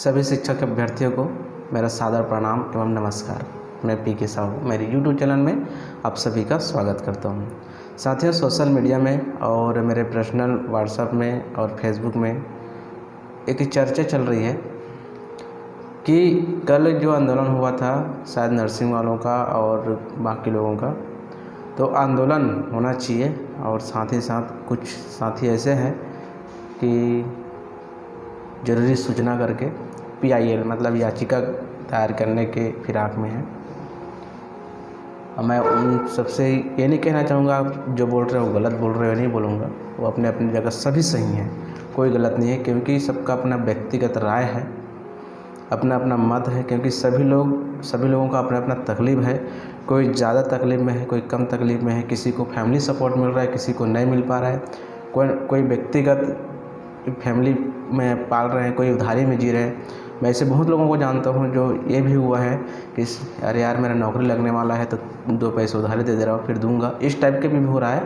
सभी शिक्षक अभ्यर्थियों को मेरा सादर प्रणाम एवं नमस्कार। मैं पी.के. साहू मेरे YouTube चैनल में आप सभी का स्वागत करता हूं। साथियों, सोशल मीडिया में और मेरे पर्सनल व्हाट्सएप में और फेसबुक में एक चर्चा चल रही है कि कल जो आंदोलन हुआ था शायद नर्सिंग वालों का और बाकी लोगों का, तो आंदोलन होना चाहिए। और साथ ही साथ कुछ साथी ऐसे हैं कि ज़रूरी सूचना करके PIL मतलब याचिका दायर करने के फिराक में है। मैं उन सबसे ये नहीं कहना चाहूँगा आप जो बोल रहे हो गलत बोल रहे हो, नहीं बोलूँगा। वो अपने अपनी जगह सभी सही हैं, कोई गलत नहीं है, क्योंकि सबका अपना व्यक्तिगत राय है, अपना अपना मत है। क्योंकि सभी लोगों का अपना अपना तकलीफ़ है। कोई ज़्यादा तकलीफ़ में है, कोई कम तकलीफ़ में है, किसी को फैमिली सपोर्ट मिल रहा है, किसी को नहीं मिल पा रहा है, कोई व्यक्तिगत फैमिली में पाल रहे हैं, कोई उधारी में जी रहे हैं। मैं ऐसे बहुत लोगों को जानता हूँ जो ये भी हुआ है कि अरे यार मेरा नौकरी लगने वाला है तो 2 पैसे उधारी दे रहा हूँ फिर दूंगा, इस टाइप के भी हो रहा है।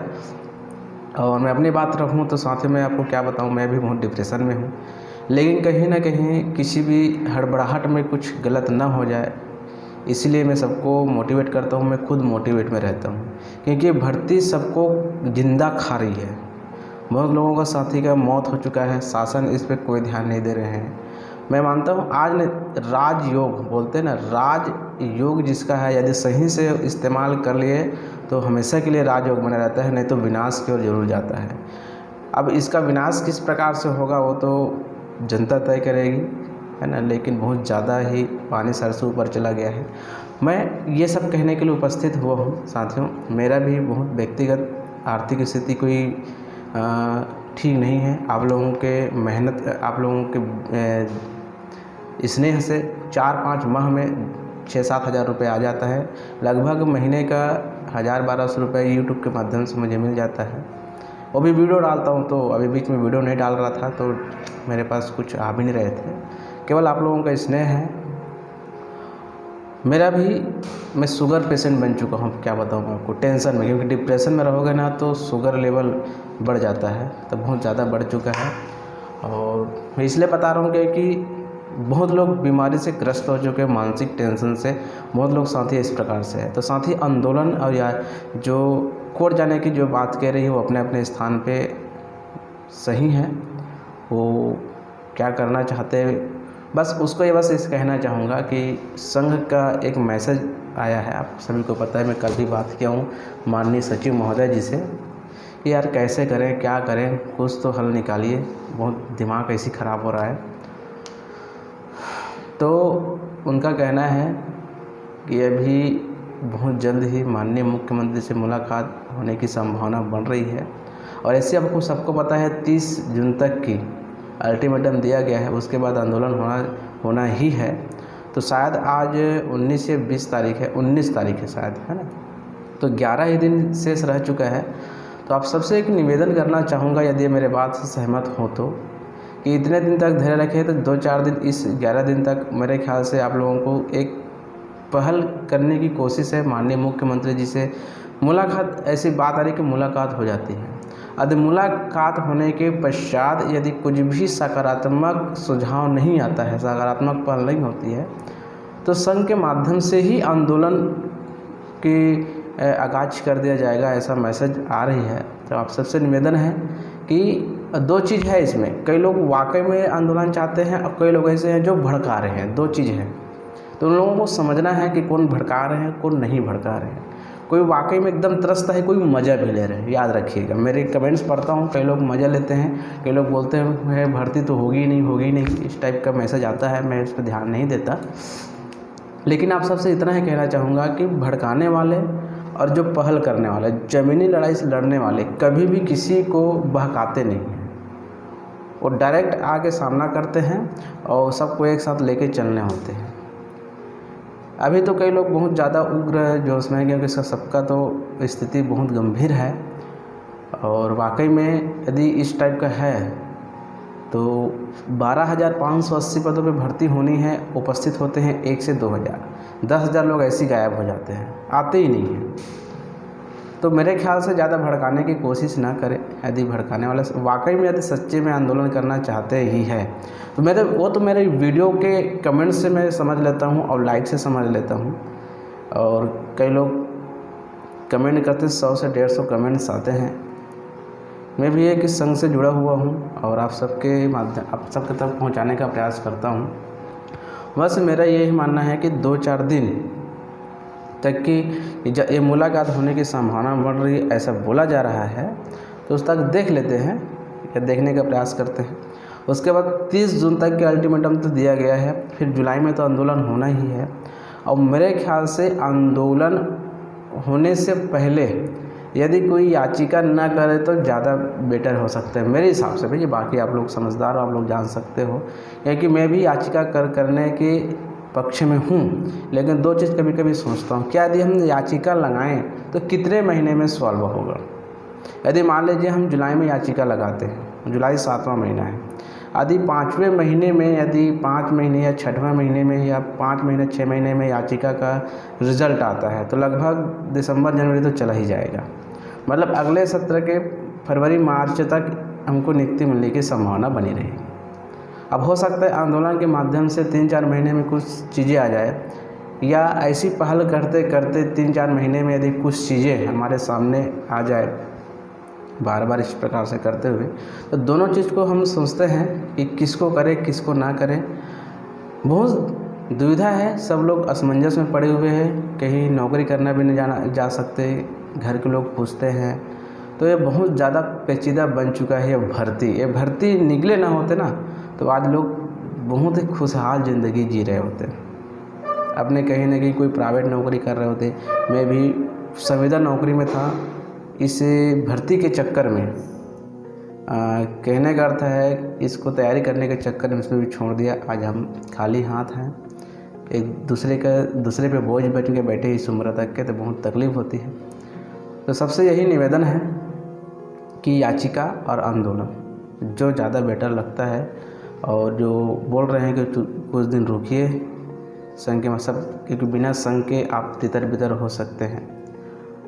और मैं अपनी बात रखूँ तो साथ ही मैं आपको क्या बताऊँ, मैं भी बहुत डिप्रेशन में हूँ। लेकिन कहीं ना कहीं किसी भी हड़बड़ाहट में कुछ गलत ना हो जाए, इसलिए मैं सबको मोटिवेट करता हूँ। मैं खुद मोटिवेट में रहता हूँ, क्योंकि भर्ती सबको जिंदा खा रही है। बहुत लोगों का साथी का मौत हो चुका है, शासन इस पर कोई ध्यान नहीं दे रहे हैं। मैं मानता हूँ आज ने राजयोग बोलते हैं ना, राजयोग जिसका है यदि सही से इस्तेमाल कर लिए तो हमेशा के लिए राजयोग बना रहता है, नहीं तो विनाश की ओर जरूर जाता है। अब इसका विनाश किस प्रकार से होगा वो तो जनता तय करेगी, है ना। लेकिन बहुत ज़्यादा ही पानी सर से ऊपर चला गया है। मैं ये सब कहने के लिए उपस्थित हुआ हूँ साथियों। मेरा भी बहुत व्यक्तिगत आर्थिक स्थिति कोई ठीक नहीं है। आप लोगों के मेहनत, आप लोगों के स्नेह से 4-5 माह में 6-7 हज़ार रुपये आ जाता है। लगभग महीने का 1000-1200 रुपये यूट्यूब के माध्यम से मुझे मिल जाता है। वो भी वीडियो डालता हूँ, तो अभी बीच में वीडियो नहीं डाल रहा था तो मेरे पास कुछ आ भी नहीं रहे थे। केवल आप लोगों का स्नेह है। मैं शुगर पेशेंट बन चुका हूँ, क्या बताऊँ आपको, टेंशन में। क्योंकि डिप्रेशन में रहोगे ना तो शुगर लेवल बढ़ जाता है, तो बहुत ज़्यादा बढ़ चुका है। और मैं इसलिए बता रहा हूँ क्योंकि बहुत लोग बीमारी से ग्रस्त हो चुके हैं, मानसिक टेंशन से। बहुत लोग साथी इस प्रकार से है। तो साथी आंदोलन और या जो कोर्ट जाने की जो बात कह रही है वो अपने अपने स्थान पे सही है। वो क्या करना चाहते हैं, बस उसको बस कहना चाहूँगा कि संघ का एक मैसेज आया है, आप सभी को पता है। मैं कल भी बात किया हूँ माननीय सचिव महोदय जी से कि यार कैसे करें, क्या करें, कुछ तो हल निकालिए, बहुत दिमाग ऐसी ख़राब हो रहा है। तो उनका कहना है कि अभी बहुत जल्द ही माननीय मुख्यमंत्री से मुलाकात होने की संभावना बन रही है। और ऐसे आपको सबको पता है 30 जून तक की अल्टीमेटम दिया गया है, उसके बाद आंदोलन होना ही है। तो शायद आज 19 या 20 तारीख है, 19 तारीख है शायद, है ना। तो 11 ही दिन शेष रह चुका है। तो आप सबसे एक निवेदन करना चाहूँगा, यदि मेरे बात से सहमत हो तो, कि इतने दिन तक धैर्य रखें। तो 2-4 दिन, इस 11 दिन तक मेरे ख्याल से आप लोगों को एक पहल करने की कोशिश है। माननीय मुख्यमंत्री जी से मुलाकात, ऐसी बात आ रही कि मुलाकात हो जाती है। यदि मुलाकात होने के पश्चात यदि कुछ भी सकारात्मक सुझाव नहीं आता है, सकारात्मक पहल नहीं होती है, तो संघ के माध्यम से ही आंदोलन की आगाज कर दिया जाएगा, ऐसा मैसेज आ रही है। तो आप सबसे निवेदन है कि 2 चीज़ है इसमें। कई लोग वाकई में आंदोलन चाहते हैं और कई लोग ऐसे हैं जो भड़का रहे हैं। 2 चीज़ है, तो उन लोगों को समझना है कि कौन भड़का रहे हैं, कौन नहीं भड़का रहे हैं। कोई वाकई में एकदम त्रस्त है, कोई मज़ा भी ले रहे हैं। याद रखिएगा, मेरे कमेंट्स पढ़ता हूँ, कई लोग मज़ा लेते हैं, कई लोग बोलते हैं भर्ती तो होगी नहीं, इस टाइप का मैसेज आता है। मैं इस पर ध्यान नहीं देता। लेकिन आप सबसे इतना ही कहना चाहूँगा कि भड़काने वाले और जो पहल करने वाले, ज़मीनी लड़ाई से लड़ने वाले, कभी भी किसी को बहकाते नहीं हैं। वो डायरेक्ट आके सामना करते हैं और सबको एक साथ लेके चलने होते हैं। अभी तो कई लोग बहुत ज़्यादा उग्र जोश में हैं, क्योंकि सबका तो स्थिति बहुत गंभीर है। और वाकई में यदि इस टाइप का है तो 12,580 पदों पे भर्ती होनी है, उपस्थित होते हैं 1 से 2 हज़ार, 10,000 लोग ऐसे गायब हो जाते हैं, आते ही नहीं हैं। तो मेरे ख्याल से ज़्यादा भड़काने की कोशिश ना करें। यदि भड़काने वाला वाकई में यदि सच्चे में आंदोलन करना चाहते ही है तो मेरे वीडियो के कमेंट से मैं समझ लेता हूँ और लाइक से समझ लेता हूँ। और कई लोग कमेंट करते 100 से 150 कमेंट्स आते हैं। मैं भी एक संघ से जुड़ा हुआ हूँ और आप सबके तक पहुँचाने का प्रयास करता हूँ। बस मेरा यही मानना है कि 2-4 दिन तक की ये मुलाकात होने की संभावना बढ़ रही है, ऐसा बोला जा रहा है, तो उस तक देख लेते हैं या देखने का प्रयास करते हैं। उसके बाद 30 जून तक के अल्टीमेटम तो दिया गया है, फिर जुलाई में तो आंदोलन होना ही है। और मेरे ख्याल से आंदोलन होने से पहले यदि कोई याचिका ना करे तो ज़्यादा बेटर हो सकता है मेरे हिसाब से। भैया बाकी आप लोग समझदार हो, आप लोग जान सकते हो, क्योंकि मैं भी याचिका करने के पक्ष में हूँ। लेकिन 2 चीज़ कभी कभी सोचता हूँ, क्या यदि हम याचिका लगाएं तो कितने महीने में सॉल्व होगा। यदि मान लीजिए हम जुलाई में याचिका लगाते हैं, जुलाई 7वां महीना है, यदि 5वें महीने में, यदि 5 महीने या 6वें महीने में या 5 महीने 6 महीने में याचिका का रिज़ल्ट आता है तो लगभग दिसंबर जनवरी तो चला ही जाएगा। मतलब अगले सत्र के फरवरी मार्च तक हमको नियुक्ति मिलने की संभावना बनी रहेगी। अब हो सकता है आंदोलन के माध्यम से 3-4 महीने में कुछ चीज़ें आ जाए, या ऐसी पहल करते करते 3-4 महीने में यदि कुछ चीज़ें हमारे सामने आ जाए बार बार इस प्रकार से करते हुए, तो दोनों चीज़ को हम सोचते हैं कि किसको करें किसको ना करें। बहुत दुविधा है, सब लोग असमंजस में पड़े हुए हैं, कहीं नौकरी करना भी नहीं जा सकते, घर के लोग पूछते हैं। तो ये बहुत ज़्यादा पेचीदा बन चुका है ये भर्ती निकले ना होते ना तो आज लोग बहुत ही खुशहाल ज़िंदगी जी रहे होते, अपने कहीं ना कहीं कोई प्राइवेट नौकरी कर रहे होते। मैं भी संविदा नौकरी में था, इस भर्ती के चक्कर में कहने का अर्थ है इसको तैयारी करने के चक्कर में इसमें भी छोड़ दिया। आज हम खाली हाथ हैं, एक दूसरे पे बोझ बन के बैठे इस उम्र तक के, तो बहुत तकलीफ़ होती है। तो सबसे यही निवेदन है कि याचिका और आंदोलन जो ज़्यादा बेटर लगता है, और जो बोल रहे हैं कि कुछ दिन रुकिए संघ के मतलब, क्योंकि बिना संघ के आप तितर बितर हो सकते हैं।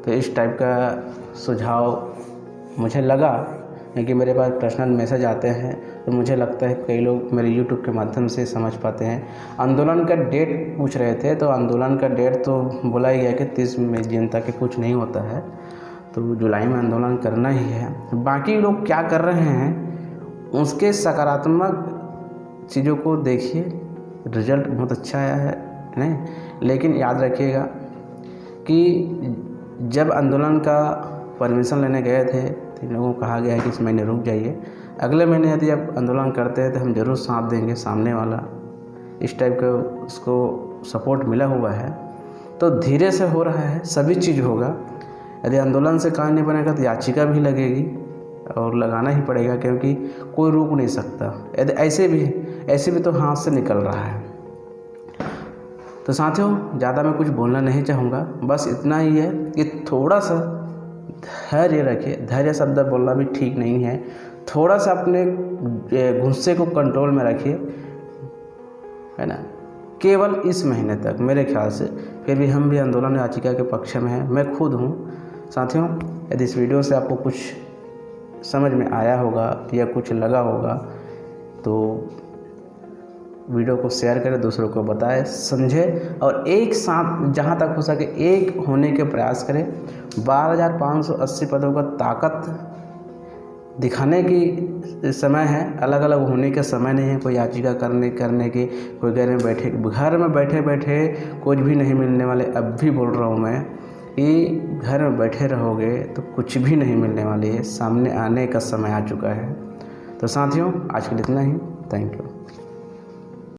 तो इस टाइप का सुझाव मुझे लगा, क्योंकि मेरे पास पर्सनल मैसेज आते हैं तो मुझे लगता है कई लोग मेरे यूट्यूब के माध्यम से समझ पाते हैं। आंदोलन का डेट पूछ रहे थे, तो आंदोलन का डेट तो बोला ही गया कि 30 जून तक कुछ नहीं होता है, तो जुलाई में आंदोलन करना ही है। बाकी लोग क्या कर रहे हैं उसके सकारात्मक चीज़ों को देखिए, रिज़ल्ट बहुत अच्छा आया है नहीं। लेकिन याद रखिएगा कि जब आंदोलन का परमिशन लेने गए थे तो इन लोगों को कहा गया है कि इस महीने रुक जाइए, अगले महीने यदि आप आंदोलन करते हैं तो हम ज़रूर साथ देंगे सामने वाला, इस टाइप का उसको सपोर्ट मिला हुआ है। तो धीरे से हो रहा है, सभी चीज़ होगा। यदि आंदोलन से काम नहीं बनेगा तो याचिका भी लगेगी और लगाना ही पड़ेगा, क्योंकि कोई रोक नहीं सकता। यदि ऐसे भी तो हाथ से निकल रहा है। तो साथियों ज़्यादा मैं कुछ बोलना नहीं चाहूँगा, बस इतना ही है कि थोड़ा सा धैर्य रखिए। धैर्य शब्द बोलना भी ठीक नहीं है, थोड़ा सा अपने गुस्से को कंट्रोल में रखिए, है ना, केवल इस महीने तक मेरे ख्याल से। फिर भी हम भी आंदोलन याचिका के पक्ष में हैं, मैं खुद हूँ। साथियों यदि इस वीडियो से आपको कुछ समझ में आया होगा या कुछ लगा होगा तो वीडियो को शेयर करें, दूसरों को बताएं, समझें, और एक साथ जहां तक हो सके एक होने के प्रयास करें। 12,580 पदों का ताकत दिखाने की समय है, अलग अलग होने का समय नहीं है। कोई याचिका करने की, कोई घर में बैठे कुछ भी नहीं मिलने वाले। अब भी बोल रहा हूँ मैं कि घर में बैठे रहोगे तो कुछ भी नहीं मिलने वाली है, सामने आने का समय आ चुका है। तो साथियों आज के लिए इतना ही, थैंक यू।